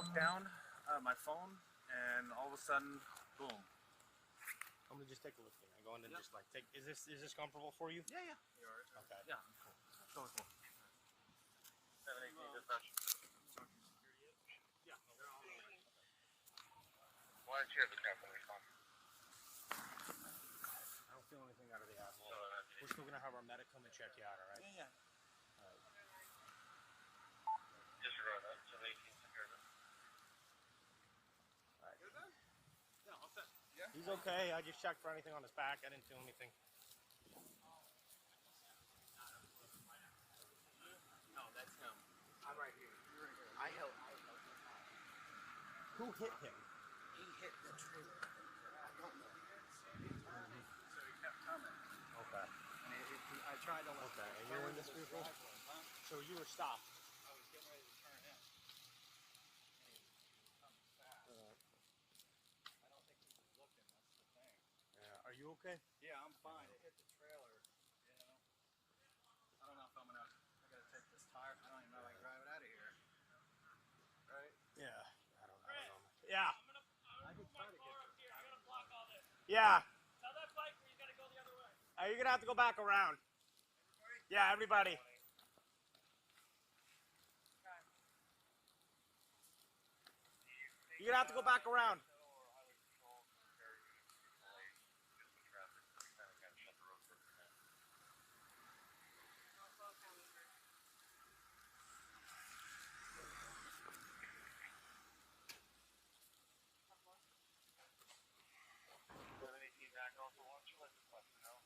looked down at my phone, and all of a sudden, boom. I'm gonna just take a look at it. Go in and just like take. Is this comfortable for you? Yeah. Okay. Yeah. Cool. Totally cool. 718 dispatch. Yeah. Why don't you have the captain respond? I don't feel anything out of the asshole. We're still gonna have our medic come and check you out, all right? Yeah. All right. Disregard that. 718 secure this. All right. Good then? Yeah, all set. Yeah. He's okay. I just checked for anything on his back. I didn't feel anything. No, that's him. I'm right here. You're right here. I helped. Who hit him? He hit the trailer. I don't know. So he kept coming. Okay. And I tried to. Okay. And you were in this vehicle? So you were stopped. I was getting ready to turn in. I don't think he was looking, that's the thing. Yeah. Are you okay? Yeah, I'm fine. It hit the trailer, you know. I don't know if I gotta take this tire. I don't even know if I can drive it out of here. Right? Yeah. I don't know. Yeah. I can try to get here. I gotta block all this. Yeah. Tell that bike where you gotta go the other way. You're gonna have to go back around. everybody. Yeah, everybody. You're gonna have to go back around.